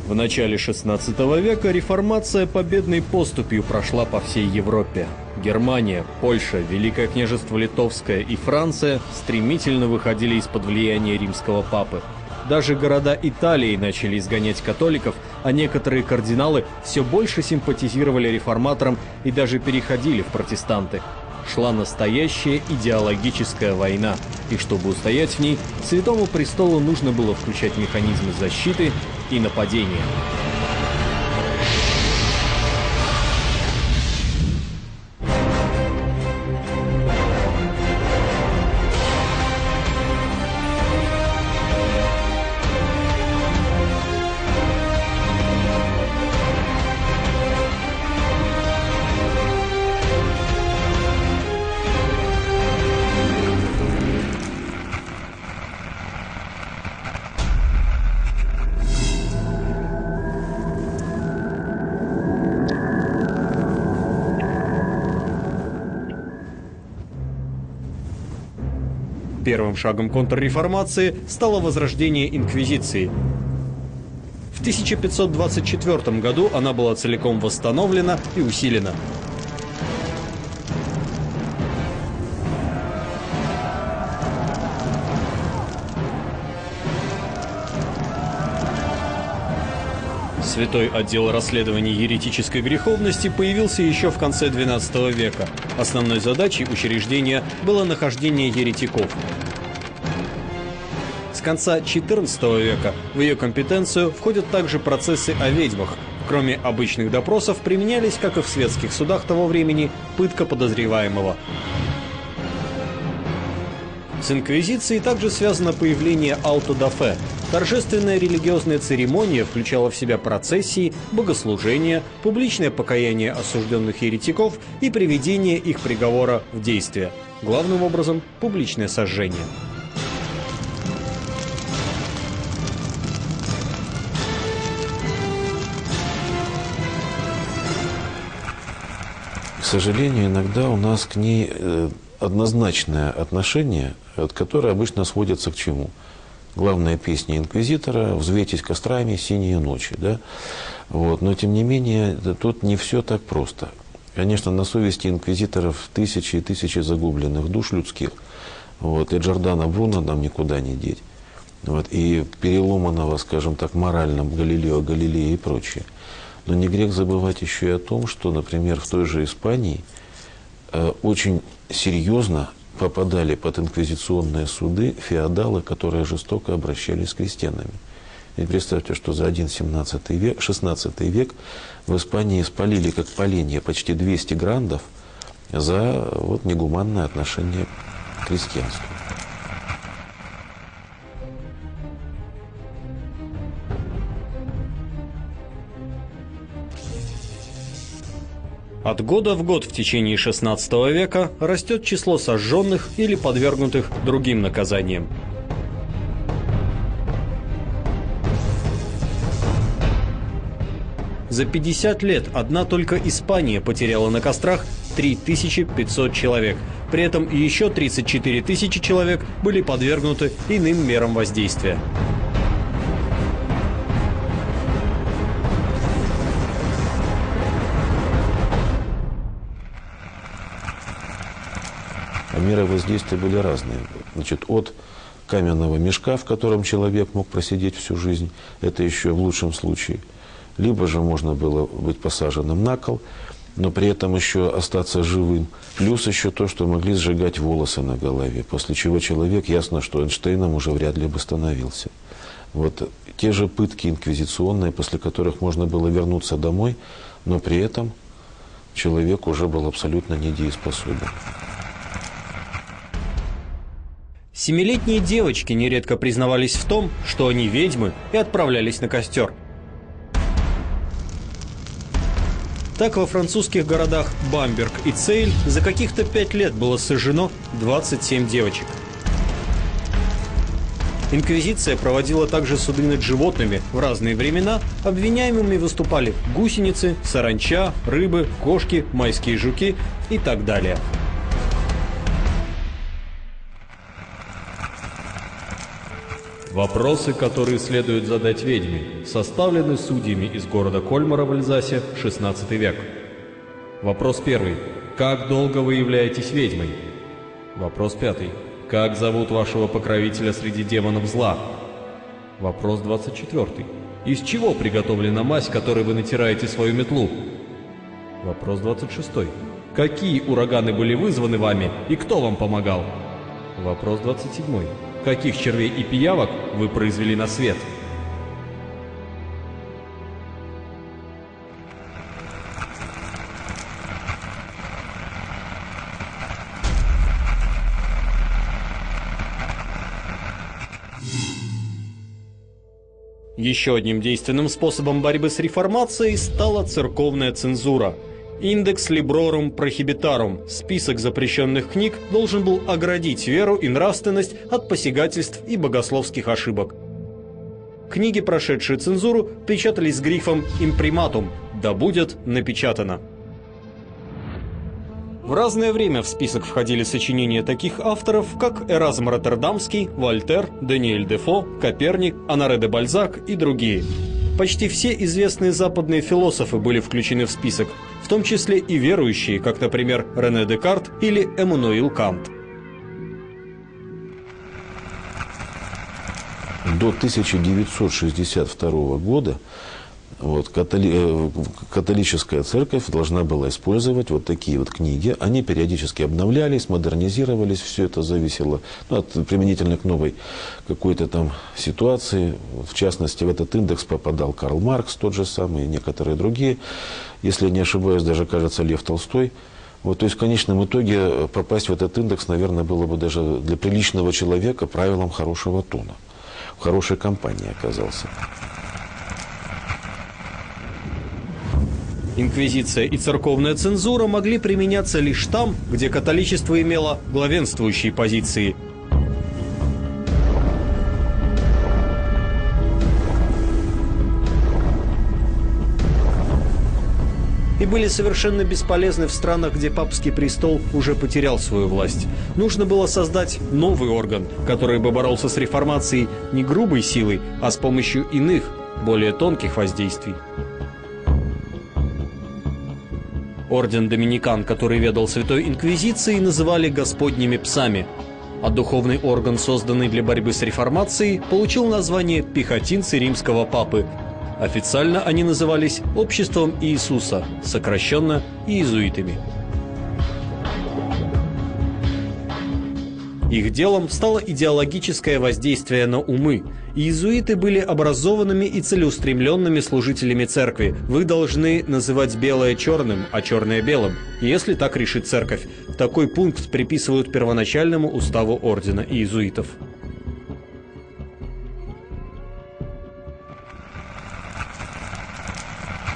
В начале XVI века реформация победной поступью прошла по всей Европе. Германия, Польша, Великое княжество Литовское и Франция стремительно выходили из-под влияния римского папы. Даже города Италии начали изгонять католиков, а некоторые кардиналы все больше симпатизировали реформаторам и даже переходили в протестанты. Шла настоящая идеологическая война, и чтобы устоять в ней, Святому Престолу нужно было включать механизмы защиты и нападения. Первым шагом контрреформации стало возрождение инквизиции. В 1524 году она была целиком восстановлена и усилена. Святой отдел расследований еретической греховности появился еще в конце XII века. Основной задачей учреждения было нахождение еретиков. С конца XIV века в ее компетенцию входят также процессы о ведьмах. Кроме обычных допросов применялись, как и в светских судах того времени, пытка подозреваемого. С инквизицией также связано появление ауто-дафе. Торжественная религиозная церемония включала в себя процессии, богослужения, публичное покаяние осужденных еретиков и приведение их приговора в действие. Главным образом, публичное сожжение. К сожалению, иногда у нас к ней однозначное отношение, которое обычно сводится к чему? Главная песня инквизитора «Взвейтесь кострами, синие ночи». Да? Вот. Но, тем не менее, тут не все так просто. Конечно, на совести инквизиторов тысячи и тысячи загубленных душ людских. Вот. И Джордано Бруно нам никуда не деть. Вот. И переломанного, скажем так, моральным Галилео Галилея и прочее. Но не грех забывать еще и о том, что, например, в той же Испании очень серьезно попадали под инквизиционные суды феодалы, которые жестоко обращались с крестьянами. И представьте, что за один 16 век в Испании спалили как поленья почти 200 грандов за вот негуманное отношение к крестьянству. От года в год в течение XVI века растет число сожженных или подвергнутых другим наказаниям. За 50 лет одна только Испания потеряла на кострах 3500 человек. При этом еще 34 тысячи человек были подвергнуты иным мерам воздействия. Меры воздействия были разные. Значит, от каменного мешка, в котором человек мог просидеть всю жизнь, это еще в лучшем случае. Либо же можно было быть посаженным на кол, но при этом еще остаться живым. Плюс еще то, что могли сжигать волосы на голове, после чего человек, ясно, что Эйнштейном уже вряд ли бы становился. Вот те же пытки инквизиционные, после которых можно было вернуться домой, но при этом человек уже был абсолютно недееспособен. Семилетние девочки нередко признавались в том, что они ведьмы, и отправлялись на костер. Так во французских городах Бамберг и Цейль за каких-то 5 лет было сожжено 27 девочек. Инквизиция проводила также суды над животными в разные времена. Обвиняемыми выступали гусеницы, саранча, рыбы, кошки, майские жуки и так далее. Вопросы, которые следует задать ведьме, составлены судьями из города Кольмара в Эльзасе, 16 век. Вопрос 1. Как долго вы являетесь ведьмой? Вопрос 5. Как зовут вашего покровителя среди демонов зла? Вопрос 24. Из чего приготовлена мазь, которой вы натираете свою метлу? Вопрос 26. Какие ураганы были вызваны вами и кто вам помогал? Вопрос 27. Каких червей и пиявок вы произвели на свет? Еще одним действенным способом борьбы с реформацией стала церковная цензура. Индекс Librorum Prohibitarum, список запрещенных книг, должен был оградить веру и нравственность от посягательств и богословских ошибок. Книги, прошедшие цензуру, печатались с грифом «Imprimatum» – «Да будет напечатано». В разное время в список входили сочинения таких авторов, как Эразм Роттердамский, Вольтер, Даниэль Дефо, Коперник, Оноре де Бальзак и другие. Почти все известные западные философы были включены в список, в том числе и верующие, как, например, Рене Декарт или Эммануил Кант. До 1962 года католическая церковь должна была использовать вот такие вот книги. Они периодически обновлялись, модернизировались. Все это зависело применительно к новой какой-то там ситуации. В частности, в этот индекс попадал Карл Маркс, тот же самый, и некоторые другие. Если я не ошибаюсь, даже, кажется, Лев Толстой. То есть в конечном итоге попасть в этот индекс, наверное, было бы даже для приличного человека правилом хорошего тона. В хорошей компании оказался. Инквизиция и церковная цензура могли применяться лишь там, где католичество имело главенствующие позиции. И были совершенно бесполезны в странах, где папский престол уже потерял свою власть. Нужно было создать новый орган, который бы боролся с реформацией не грубой силой, а с помощью иных, более тонких воздействий. Орден доминикан, который ведал Святой Инквизицией, называли Господними псами, а духовный орган, созданный для борьбы с реформацией, получил название пехотинцы римского папы. Официально они назывались Обществом Иисуса, сокращенно иезуитами. Их делом стало идеологическое воздействие на умы. Иезуиты были образованными и целеустремленными служителями церкви. Вы должны называть белое черным, а черное белым, если так решит церковь. Такой пункт приписывают первоначальному уставу ордена иезуитов.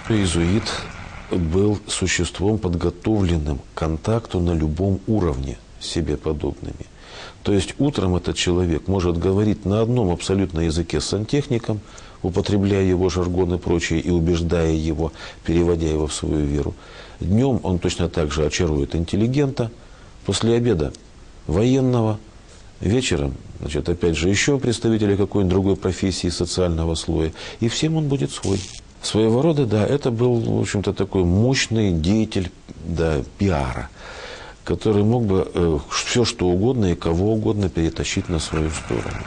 Иезуит был существом, подготовленным к контакту на любом уровне с себе подобными. То есть утром этот человек может говорить на одном абсолютно языке с сантехником, употребляя его жаргон и прочее, и убеждая его, переводя его в свою веру. Днем он точно так же очарует интеллигента, после обеда военного, вечером, значит, опять же, еще представители какой-нибудь другой профессии, социального слоя, и всем он будет свой. Своего рода, да, это был, в общем-то, такой мощный деятель, да, пиара, который мог бы все что угодно и кого угодно перетащить на свою сторону.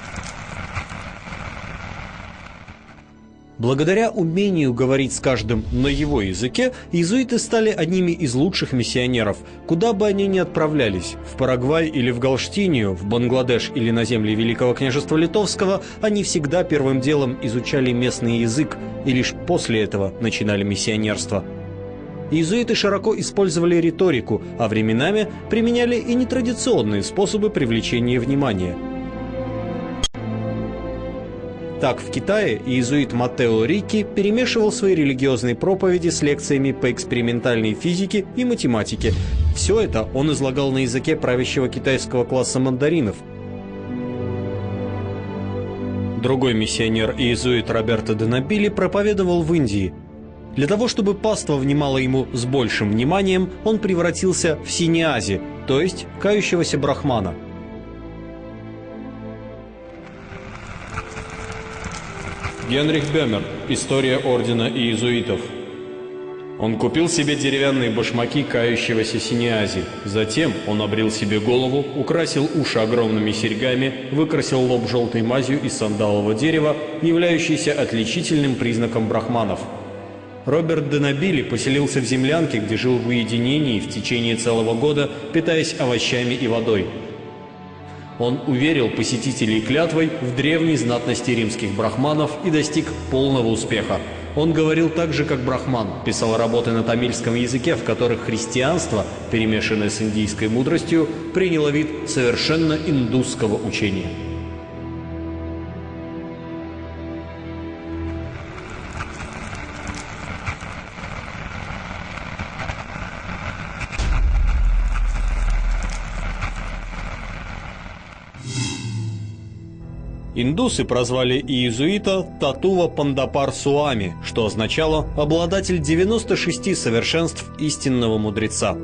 Благодаря умению говорить с каждым на его языке, иезуиты стали одними из лучших миссионеров. Куда бы они ни отправлялись, в Парагвай или в Галштинию, в Бангладеш или на земли Великого княжества Литовского, они всегда первым делом изучали местный язык и лишь после этого начинали миссионерство. Иезуиты широко использовали риторику, а временами применяли и нетрадиционные способы привлечения внимания. Так, в Китае иезуит Маттео Рикки перемешивал свои религиозные проповеди с лекциями по экспериментальной физике и математике. Все это он излагал на языке правящего китайского класса мандаринов. Другой миссионер иезуит Роберто де Нобили проповедовал в Индии. Для того, чтобы паства внимала ему с большим вниманием, он превратился в синьязи, то есть кающегося брахмана. Генрих Бемер. История ордена иезуитов. Он купил себе деревянные башмаки кающегося синеази. Затем он обрил себе голову, украсил уши огромными серьгами, выкрасил лоб желтой мазью из сандалового дерева, являющейся отличительным признаком брахманов. Роберт де Набили поселился в землянке, где жил в уединении в течение целого года, питаясь овощами и водой. Он уверил посетителей клятвой в древней знатности римских брахманов и достиг полного успеха. Он говорил так же, как брахман, писал работы на тамильском языке, в которых христианство, перемешанное с индийской мудростью, приняло вид совершенно индусского учения. Индусы прозвали иезуита Татува Пандапар Суами, что означало «обладатель 96 совершенств истинного мудреца».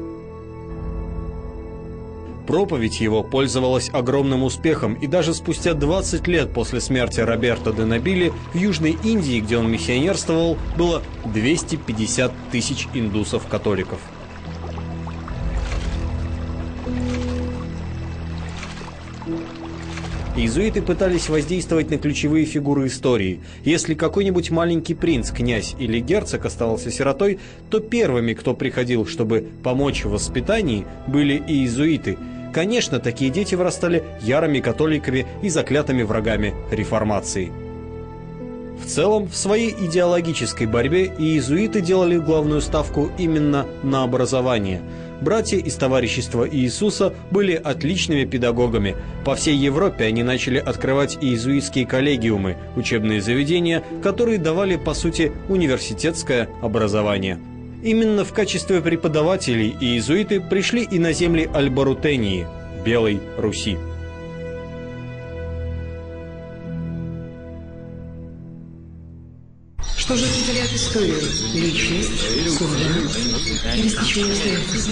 Проповедь его пользовалась огромным успехом, и даже спустя 20 лет после смерти Роберто де Набили в Южной Индии, где он миссионерствовал, было 250 тысяч индусов-католиков. Иезуиты пытались воздействовать на ключевые фигуры истории. Если какой-нибудь маленький принц, князь или герцог оставался сиротой, то первыми, кто приходил, чтобы помочь в воспитании, были иезуиты. Конечно, такие дети вырастали ярыми католиками и заклятыми врагами реформации. В целом, в своей идеологической борьбе иезуиты делали главную ставку именно на образование. Братья из товарищества Иисуса были отличными педагогами. По всей Европе они начали открывать иезуитские коллегиумы, учебные заведения, которые давали, по сути, университетское образование. Именно в качестве преподавателей иезуиты пришли и на земли Альбарутении, Белой Руси. Что же определяет историю? Личность, судьба или стечение обстоятельств?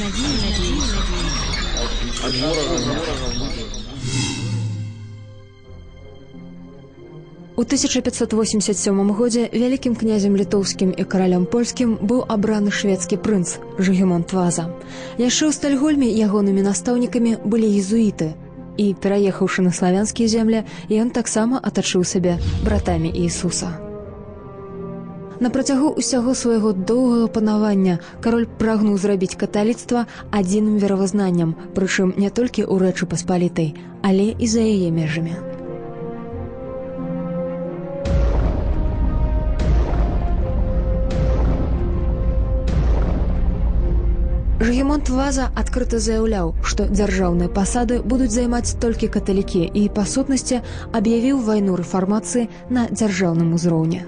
У 1587 годзе вялікім князем літоўскім і каралём польскім быў абраны шведскі прынц Жыгімонт Ваза. Яшчэ ў Стальгольме ягонымі настаўнікамі былі езуіты, і, пераехаўшы на славянскія землі, ён таксама атачыў сябе братамі Іісуса. На працягу ўсяго свайго доўгага панавання кароль прагнуў зрабіць каталіцтва адзіным веравызнаннем, прычым не толькі ў Рэчы Паспалітай, але і за яе межамі. Жыгімонт Ваза адкрыта заяўляў, што дзяржаўныя пасады будуць займаць толькі каталікі і, па сутнасці, аб'явіў вайну рэфармацыі на дзяржаўным узроўні.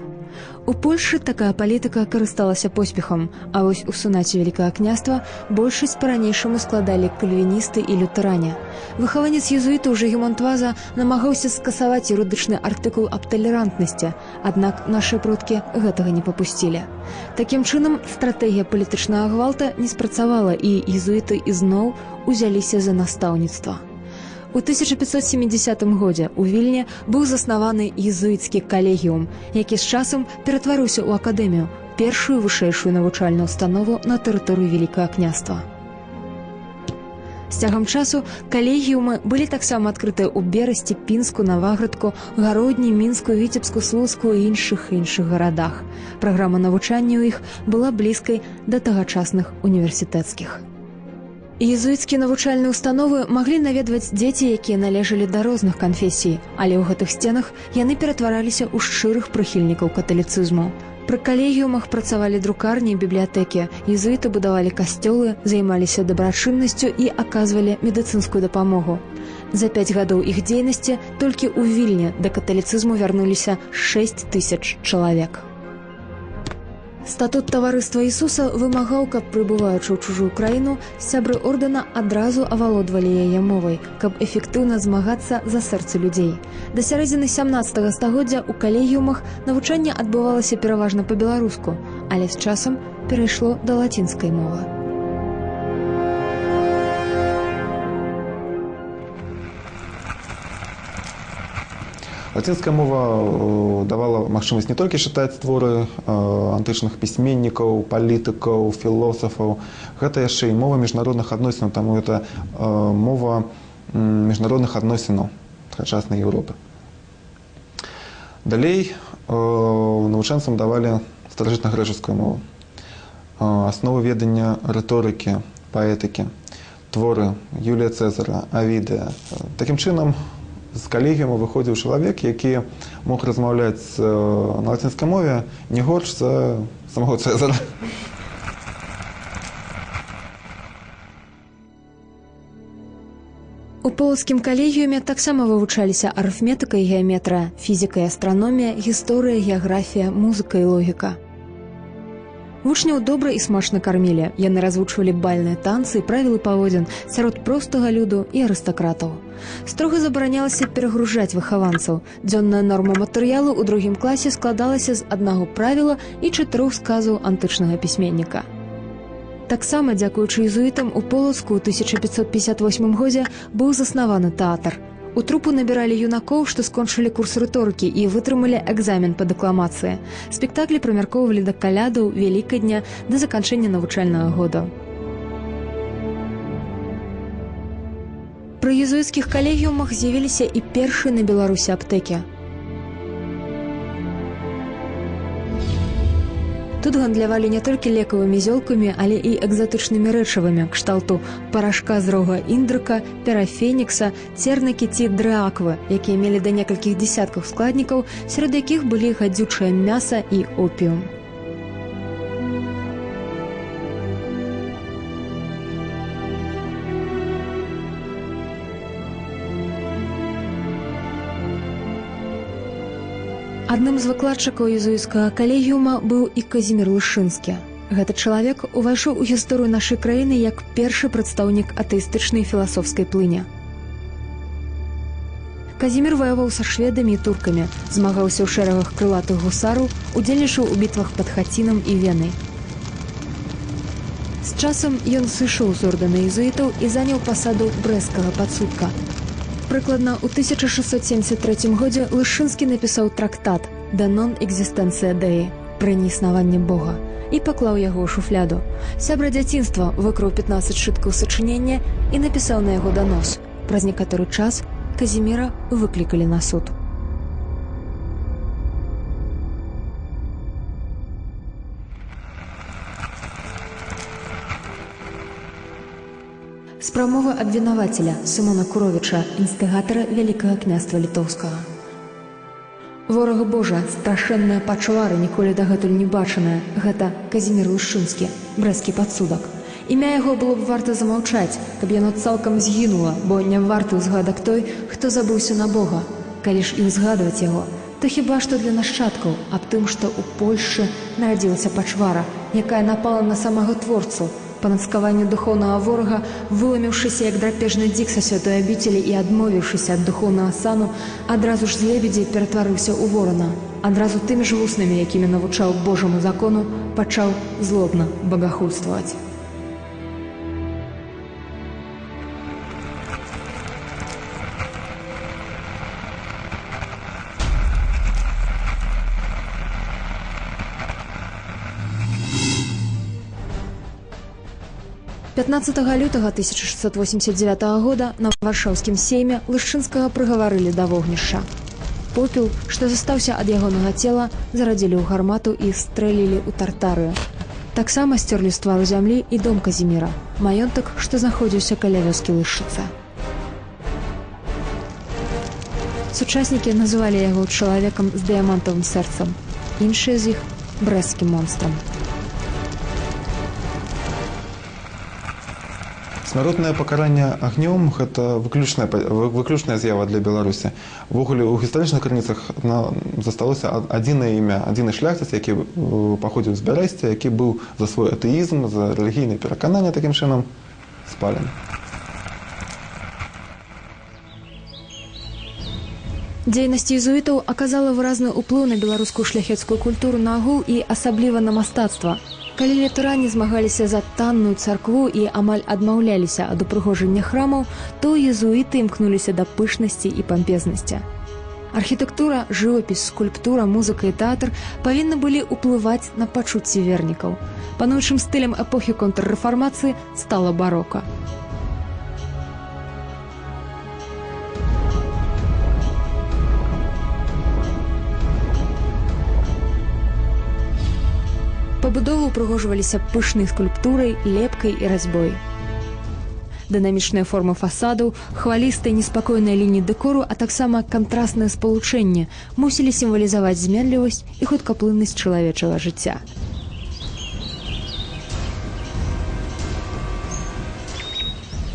У Польшы такая палітыка карысталася поспехам, а вось у сенаце Вялікага княства большасць па-ранейшаму складалі кальвіністы і лютэране. Выхаванец езуітаў Жыгімонт Ваза намагаўся скасаваць юрыдычны артыкул аб талерантнасці, аднак нашы продкі гэтага не папусцілі. Такім чынам, стратэгія палітычнага гвалта не спрацавала, і езуіты ізноў узяліся за настаўніцтва. У 1570 годзе ў Вільні быў заснаваны езуіцкі калегіум, які з часам ператварыўся ў акадэмію, першую вышэйшую навучальную установу на тэрыторыі Вялікага княства. З цягам часу калегіумы былі таксама адкрытыя ў Берасці, Пінску, Наваградку, Гародні, Мінску, Віцебску, Слуцку і іншых гарадах. Праграма навучання ў іх была блізкай да тагачасных універсітэцкіх. Езуіцкія навучальныя установы маглі наведваць дзеці, якія належалі да розных канфесій, але ў гэтых сценах яны ператвараліся ў шчырых прыхільнікаў каталіцызму. Пры калегіумах працавалі друкарні і бібліятэкі, езуіты будавалі касцёлы, займаліся дабрачыннасцю і аказвалі медыцынскую дапамогу. За 5 гадоў іх дзейнасці толькі ў Вільні да каталіцызму вярнуліся 6000 чалавек. Статут таварыства Ісуса вымагаў, каб, прыбываючы ў чужую краіну, сябры ордэна адразу авалодвалі яе мовай, каб эфектыўна змагацца за сэрцы людзей. Да сярэдзіны 17 стагоддзя ў калегіумах навучанне адбывалася пераважна па-беларуску, але з часам перайшло да лацінскай мовы. Лацінская мова давала магчымасць не толькі чытаць творы антычных пісьменнікаў, палітыкаў, філосафаў. Гэта яшчэ і мова міжнародных адносінаў, таму гэта мова міжнародных адносінаў тагачаснай Еўропы. Далей навучэнцам давалі старажытнагрэчаскую мову. Асновы ведання рыторыкі, паэтыкі, творы Юлія Цэзара, Авідыя. Такім чынам, з калегіума выходзіў чалавек, які мог размаўляць на лацінскай мове не горш за самого Цэзара. У полацкім калегіуме таксама вывучаліся арыфметыка і геаметрыя, фізіка і астраномія, гісторыя, геаграфія, музыка і логіка. Вучняў добра і смачна кармілі. Яны развучвалі бальныя танцы і правілы паводзін сярод простага люду і арыстакратаў. Строга забаранялася перагружаць выхаванцаў. Дзённая норма матэрыялу ў другім класе складалася з аднаго правіла і 4 сказаў антычнага пісьменніка. Таксама, дзякуючы езуітам, у Полацку ў 1558 годзе быў заснаваны тэатр. У трупу набіралі юнакоў, што скончылі курс рыторыкі і вытрымалі экзамен па дэкламацыі. Спектаклі прымяркоўвалі да калядаў, Вялікадня, да заканчэння навучальнага года. Пры езуіцкіх калегіумах з'явіліся і першыя на Беларусі аптэкі. Тут гандлявалі не толькі лекавымі зёлкамі, але і экзатычнымі рэчывамі, кшталту парашка з рога індрыка, пера фенікса, цернікі ці дрыаквы, якія мелі да некалькіх дзесяткаў складнікаў, сярод якіх былі гадзючае мяса і опіум. Адным з выкладчыкаў езуіцкага калегіума быў і Казімір Лышынскі. Гэты чалавек увайшоў у гісторыю нашай краіны як першы прадстаўнік атэістычнай філасофскай плыні. Казімір ваяваў са шведамі і туркамі, змагаўся ў шэрагах крылатых гусараў, удзельнічаў у бітвах пад Хацінам і Венай. З часам ён сышоў з ордэна езуітаў і заняў пасаду брэсцкага падсудка. Прыкладна ў 1673 годзе Лышынскі напісаў трактат «De non existentia Dei» пра неіснаванне Бога і паклаў яго ў шуфляду. Сябра дзяцінства выкраў 15 сшыткаў сачынення і напісаў на яго данос. Праз некаторы час Казіміра выклікалі на суд. З прамовы абвінавацеля Сымона Куровіча, інстыгатара Вялікага княства Літоўскага. Вораг Божа, страшэнная пачвара, ніколі дагэтуль не бачаная, гэта Казімір Лышынскі, брэсцкі падсудак. Імя яго было б варта замаўчаць, каб яно цалкам згінула, бо не варты ўзгадак той, хто забыўся на Бога. Калі ж і ўзгадваць яго, то хіба што для нашчадкаў аб тым, што ў Польшчы нарадзілася пачвара, якая напала на самага творцу, па нацкаванню духоўнага ворага, выламіўшыся як драпежны дзік са святой абіцелі і адмовіўшыся ад духоўнага сану, адразу ж з лебедзі ператварыўся ў ворана. Адразу тымі ж вуснамі, якімі навучаў Божаму закону, пачаў злобна багахульстваваць. «15 лютага 1689 года на варшаўскім сейме Лышынскага прыгаварылі да вогнішча. Попел, што застаўся ад ягонага цела, зарадзілі ў гармату і стрэлілі ў Тартарыю. Таксама сцёрлі з твару зямлі і дом Казіміра, маёнтак, што знаходзіўся каля вёскі Лышыца. Сучаснікі называлі яго чалавекам з дыямантавым сэрцам, іншыя з іх – брэсцкім монстрам. Смяротнае пакаранне агнём – гэта выключная з'ява для Беларусі. Увогуле, у гістарычных крыніцах засталося адзінае імя, адзіны шляхціц, які паходзіў з Бярэсця, які быў за свой атэізм, за рэлігійнае перакананне такім чынам спалены. Дзейнасць езуітаў аказала выразны ўплыў на беларускую шляхецкую культуру наогул і асабліва на мастацтва. Калі літарані змагаліся за танную царкву і амаль адмаўляліся ад упрыгожання храмаў, то езуіты імкнуліся да пышнасці і пампезнасці. Архітэктура, жывапіс, скульптура, музыка і тэатр павінны былі ўплываць на пачуцці вернікаў. Пануючым стылем эпохі контррэфармацыі стала барока. Пабудовы ўпрыгожваліся пышнай скульптурай, лепкай і разьбой. Дынамічныя формы фасадаў, хвалістыя неспакойныя лініі дэкору, а таксама кантраснае спалучэнне мусілі сімвалізаваць зменлівасць і хуткаплыннасць чалавечага жыцця.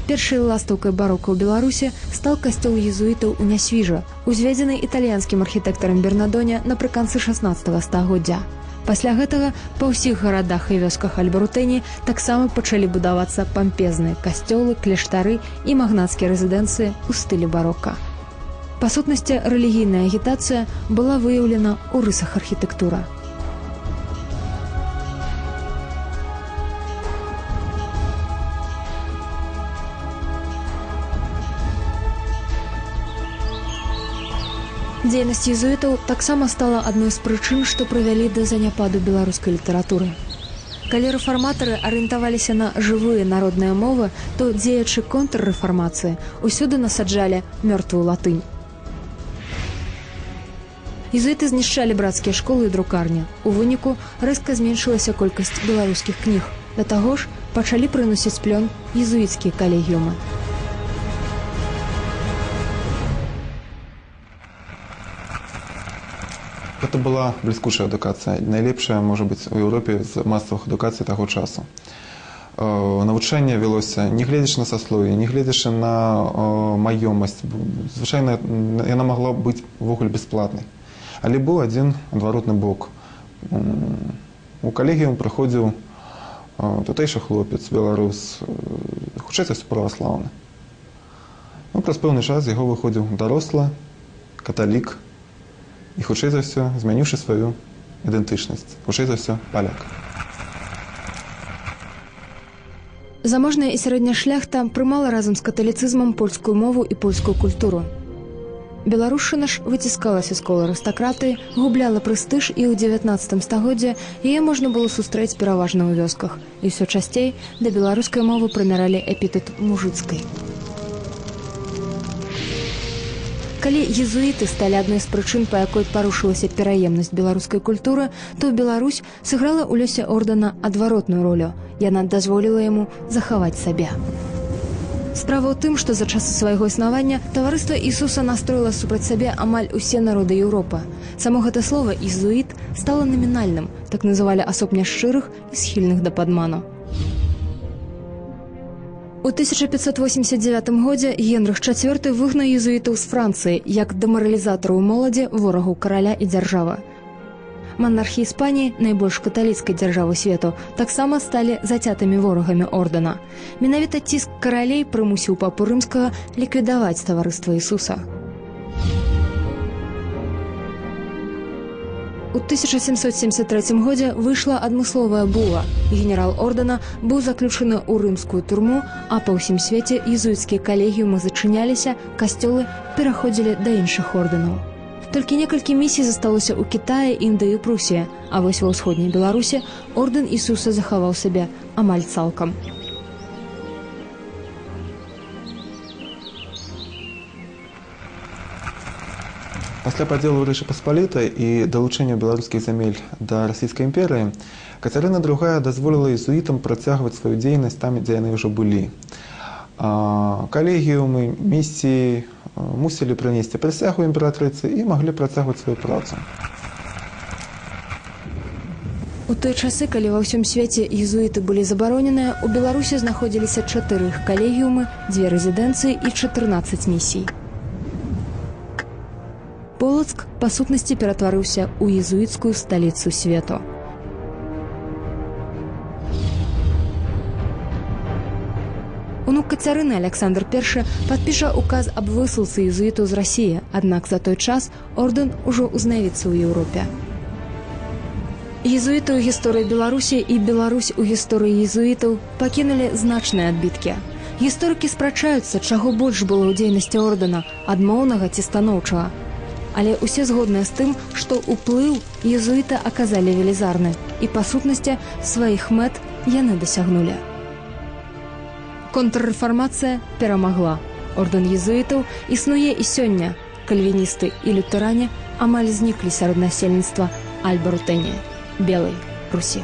Першай ластаўкай барока ў Беларусі стаў касцёл езуітаў у Нясвіжа, узведзены італьянскім архітэктарам Бернадоне напрыканцы 16 стагоддзя. Пасля гэтага па ўсіх гарадах і вёсках Альбрутэні таксама пачалі будавацца пампезныя касцёлы, кляштары і магнацкія рэзідэнцыі ў стылі барока. Па сутнасці, рэлігійная агітацыя была выяўлена ў рысах архітэктуры. Дзейнасць езуітаў таксама стала адной з прычын, што прывялі да заняпаду беларускай літаратуры. Калі рэфарматары арыентаваліся на жывыя народныя мовы, то дзеячы контррэфармацыі ўсюды насаджалі мёртвую латынь. Езуіты знішчалі брацкія школы і друкарні. У выніку рэзка зменшылася колькасць беларускіх кніг. Да таго ж пачалі прыносіць плён езуіцкія калегіумы. Это была бліскучая адукацыя, найлепшая, можа быць, у Еўропе з масавых адукацый таго часу. Навучанне вялося, не гледзячы на саслоўе, не гледзячы на маёмасць. Звычайна, яна магла быць увогуле бясплатнай. Але быў адзін адваротны бок. У калегіум прыходзіў тутэйшы хлопец, беларус, хутчэй за ўсё праваслаўны. Праз пэўны час яго выходзіў дарослы, каталік, і хутчэй за ўсё змяніўшы сваю ідэнтычнасць, хутчэй за ўсё паляк. Заможная і сярэдняя шляхта прымала разам з каталіцызмам польскую мову і польскую культуру. Беларушчына ж выціскалася з кола арыстакратыі, губляла прэстыж, і ў 19 стагоддзе яе можна было сустрэць пераважна ў вёсках, і ўсё часцей да беларускай мовы прымяралі эпітэт мужыцкай. Калі езуіты сталі адной з прычын, па якой парушылася пераемнасць беларускай культуры, то Беларусь сыграла ў лёсе ордэна адваротную ролю. Яна дазволіла яму захаваць сабе. Справа ў тым, што за часы свайго існавання таварыства Ісуса настроіла супраць сабе амаль усе народы Еўропы. Само гэта слова «езуіт» стала намінальным, так называлі асоб няшчырых і схільных да падману. У 1589 годзе Генрых IV выгнаў езуітаў з Францыі як дэмаралізатараў моладзі, ворагаў караля і дзяржавы. Манархі Іспаніі, найбольш каталіцкай дзяржавы свету, таксама сталі зацятымі ворагамі ордэна. Менавіта ціск каралей прымусіў папу рымскага ліквідаваць таварыства Ісуса. У 1773 годзе выйшла адмысловая була. Генерал ордэна быў заключаны ў рымскую турму, а па ўсім свеце езуіцкія калегіумы зачыняліся, касцёлы пераходзілі да іншых ордэнаў. Толькі некалькі місій засталося ў Кітаі, Індыі і Прусіі, а вось ва ўсходняй Беларусі ордэн Ісуса захаваў сабе амаль цалкам. Пасля падзелу Рэчы Паспалітай і далучэння беларускіх зямель да расійскай імперыі, Кацярына II дазволіла езуітам працягваць сваю дзейнасць там, дзе яны ўжо былі. Калегіумы, місіі мусілі прынесці прысягу імператрыцы і маглі працягваць сваю працу. У той часы, калі ва ўсім свеце езуіты былі забароненыя, у Беларусі знаходзіліся 4 іх калегіумы, 2 рэзідэнцыі і 14 місій. Полацк, па сутнасці, ператварыўся ў езуіцкую сталіцу свету. Унук Кацярыны Александр I падпіша указ аб высылцы езуітаў з Расіі, аднак за той час ордэн ужо ўзнавіцца ў Еўропе. Езуіты ў гісторыі Беларусі і Беларусь у гісторыі езуітаў пакінулі значныя адбіткі. Гісторыкі спрачаюцца, чаго больш было ў дзейнасці ордэна, адмоўнага ці станоўчага. Але ўсе згодныя з тым, што ўплыў езуіта аказалі велізарны, і па сутнасці сваіх мэт яны дасягнулі. Контррэфармацыя перамагла. Ордэн езуітаў існуе і сёння. Кальвіністы і лютэране амаль зніклі сярод насельніцтва Альба-Рутэнія, Белай Русі.